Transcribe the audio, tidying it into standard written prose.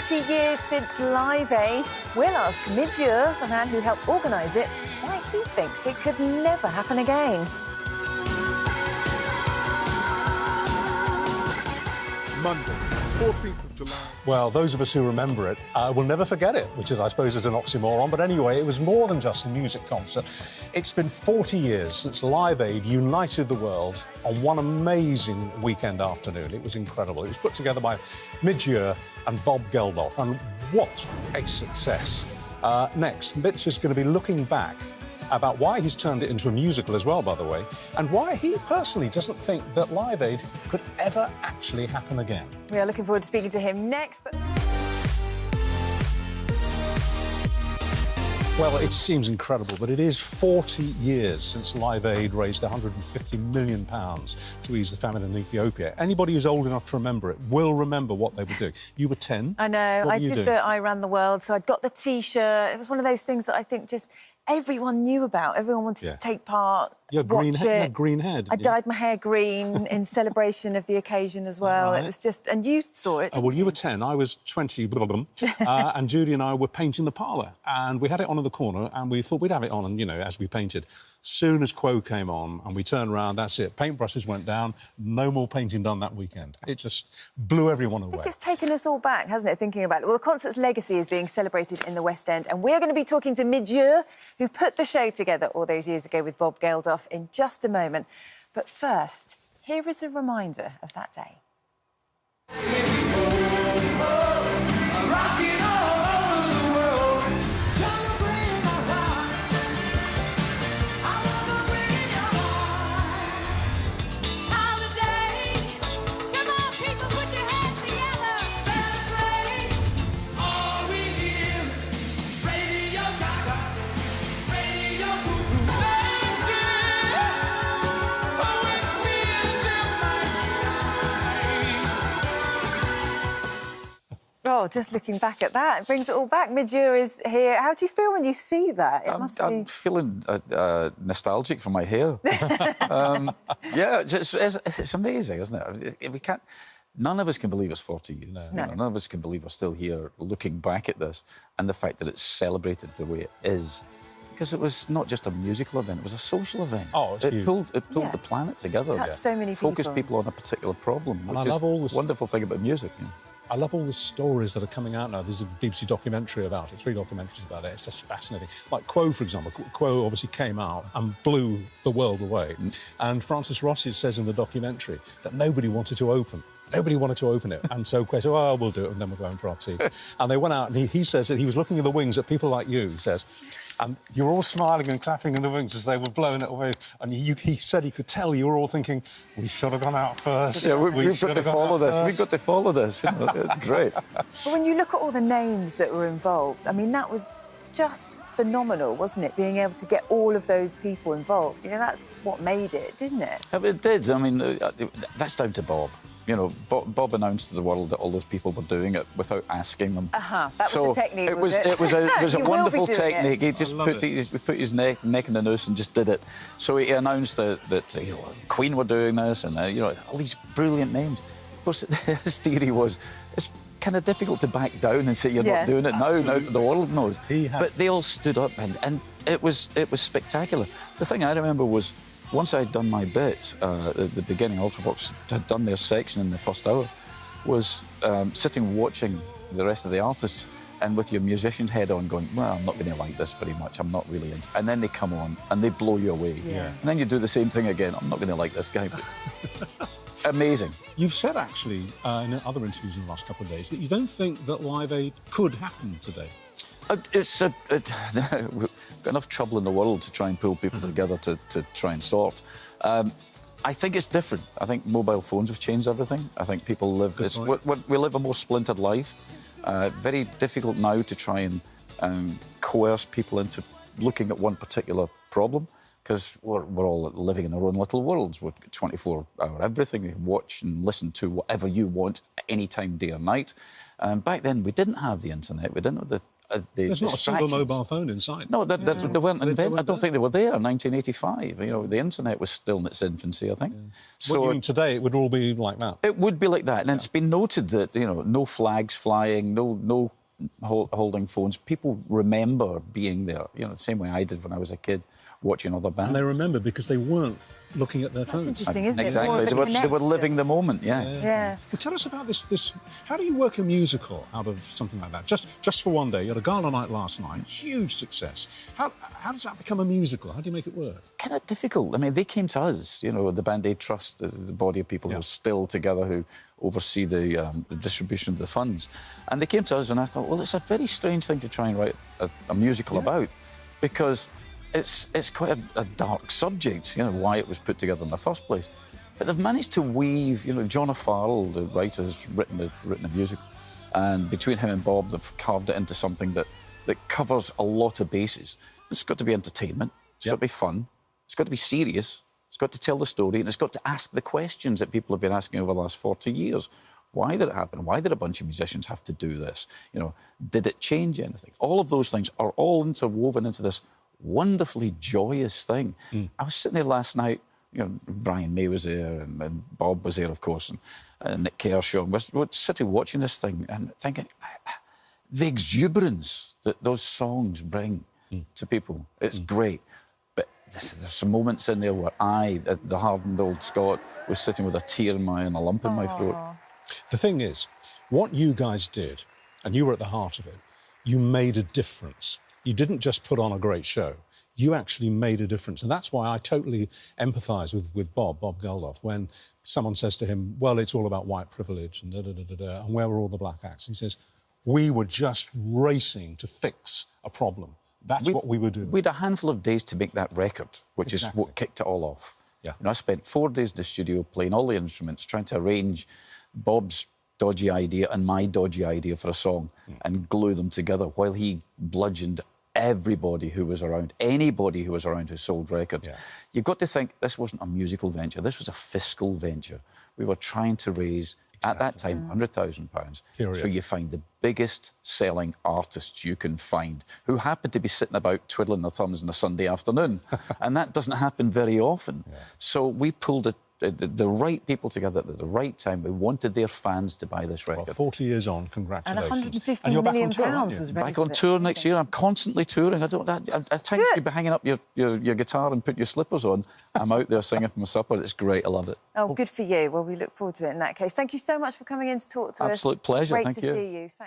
40 years since Live Aid. We'll ask Midge Ure, the man who helped organise it, why he thinks it could never happen again. Monday, 14th of July. Well, those of us who remember it will never forget it, which is, I suppose, is an oxymoron. But anyway, it was more than just a music concert. It's been 40 years since Live Aid united the world on one amazing weekend afternoon. It was incredible. It was put together by Midge Ure and Bob Geldof, and what a success. Next, Mitch is going to be looking back about why he's turned it into a musical as well, by the way, and why he personally doesn't think that Live Aid could ever actually happen again. We are looking forward to speaking to him next, but... Well, it seems incredible, but it is 40 years since Live Aid raised £150 million to ease the famine in Ethiopia. Anybody who's old enough to remember it will remember what they were doing. You were 10. I know. What I were you did doing? the I Ran the World, so I'd got the T-shirt. It was one of those things that I think just everyone knew about. Everyone wanted to take part, You had green, watch you it. had green head. I dyed my hair green in celebration of the occasion as well. Right. It was just... And you saw it, Well, you were 10, I was 20, blah, blah, blah. And Judy and I were painting the parlour, and we had it on in the corner, and we thought we'd have it on, and, you know, as we painted. Soon as Quo came on and we turned around, that's it. Paintbrushes went down, no more painting done that weekend. It just blew everyone away. I think it's taken us all back, hasn't it, thinking about it? Well, the concert's legacy is being celebrated in the West End, and we're going to be talking to Midge Ure, who put the show together all those years ago with Bob Geldof, in just a moment. But first, here is a reminder of that day. Oh, just looking back at that, it brings it all back. Midge Ure is here. How do you feel when you see that? I'm feeling nostalgic for my hair. Yeah, it's amazing, isn't it? We can't. None of us can believe it's 40 years. No. None of us can believe we're still here looking back at this, and the fact that it's celebrated the way it is. Because it was not just a musical event, it was a social event. Oh, it's huge. It pulled the planet together. Touched so many people. Focused people on a particular problem, And which I love all is this a wonderful thing about music. You know. I love all the stories that are coming out now. There's a BBC documentary about it, 3 documentaries about it. It's just fascinating. Like Quo, for example. Quo obviously came out and blew the world away. And Francis Rossi says in the documentary that nobody wanted to open. Nobody wanted to open it. And so Quo said, oh, we'll do it, and then we'll go in for our tea. And they went out, and he says that he was looking in the wings at people like you, he says, and you were all smiling and clapping in the wings as they were blowing it away. And he said he could tell you were all thinking, we should have gone out first. Yeah, we've got to follow this. We've got to follow this. You know, it's great. But when you look at all the names that were involved, I mean, that was just phenomenal, wasn't it? Being able to get all of those people involved. You know, that's what made it, didn't it? It did. I mean, that's down to Bob. You know, Bob announced to the world that all those people were doing it without asking them. That was the technique, it was a wonderful technique. He just put his neck in the noose and just did it. So he announced that you know, Queen were doing this, and you know, all these brilliant names. Of course, his theory was it's kind of difficult to back down and say you're not doing it now. Now the world knows. But they all stood up, and it was spectacular. The thing I remember was, once I'd done my bit at the beginning, Ultravox had done their section in the first hour, was sitting watching the rest of the artists and with your musician's head on going, well, I'm not going to like this very much, I'm not really into it. And then they come on and they blow you away. Yeah. And then you do the same thing again, I'm not going to like this guy. Amazing. You've said, actually, in other interviews in the last couple of days, that you don't think that Live Aid could happen today. We've got enough trouble in the world to try and pull people together to try and sort. I think it's different. I think mobile phones have changed everything. I think people live... we live a more splintered life. Very difficult now to try and coerce people into looking at one particular problem, because we're all living in our own little worlds. We're 24-hour everything. You can watch and listen to whatever you want at any time, day or night. Back then, we didn't have the internet. We didn't have the There's not a single mobile phone in sight. No, they weren't invented. I don't there. think they were there in 1985. You know, the internet was still in its infancy, I think. Yeah. So what do you mean today it would all be like that? it would be like that. And it's been noted that, you know, no flags flying, no holding phones. People remember being there, you know, the same way I did when I was a kid, watching other bands. And they remember because they weren't looking at their phones. That's interesting, isn't it? Exactly. They were living the moment, Yeah. So tell us about this. How do you work a musical out of something like that? Just for one day. You had a gala night last night, huge success. How does that become a musical? How do you make it work? Kind of difficult. I mean, they came to us, you know, the Band Aid Trust, the body of people who are still together, who oversee the distribution of the funds. And they came to us and I thought, well, it's a very strange thing to try and write a musical about, because it's quite a dark subject, you know, why it was put together in the first place. But they've managed to weave, you know, John O'Farrell, the writer, has written a musical, and between him and Bob, they've carved it into something that covers a lot of bases. It's got to be entertainment, it's got to be fun, it's got to be serious, it's got to tell the story, and it's got to ask the questions that people have been asking over the last 40 years. Why did it happen? Why did a bunch of musicians have to do this? You know, did it change anything? All of those things are all interwoven into this wonderfully joyous thing. I was sitting there last night, you know, Brian May was there and Bob was there, of course, and Nick Kershaw. We're sitting watching this thing and thinking, the exuberance that those songs bring to people, it's great. But there's some moments in there where I, the hardened old Scot, was sitting with a tear in my eye and a lump in my throat. The thing is, what you guys did, and you were at the heart of it, you made a difference. You didn't just put on a great show. You actually made a difference. And that's why I totally empathise with Bob Geldof, when someone says to him, well, it's all about white privilege and da-da-da-da-da, and where were all the black acts? He says, we were just racing to fix a problem. That's what we were doing. We had a handful of days to make that record, which is what kicked it all off. Yeah. You know, I spent 4 days in the studio playing all the instruments, trying to arrange Bob's dodgy idea and my dodgy idea for a song and glue them together while he bludgeoned everybody who was around, anybody who was around who sold records. Yeah. You've got to think this wasn't a musical venture, this was a fiscal venture. We were trying to raise, at that time, £100,000. So you find the biggest selling artists you can find who happen to be sitting about twiddling their thumbs on a Sunday afternoon. And that doesn't happen very often. Yeah. So we pulled the right people together at the right time. We wanted their fans to buy this record. Well, 40 years on, congratulations. And £150 million was ready. Back on tour next year. I'm constantly touring. At times you'd be hanging up your guitar and put your slippers on. I'm out there singing for my supper. It's great. I love it. Oh, good for you. Well, we look forward to it in that case. Thank you so much for coming in to talk to us. Absolute pleasure. Great Thank to you. see you. Thanks.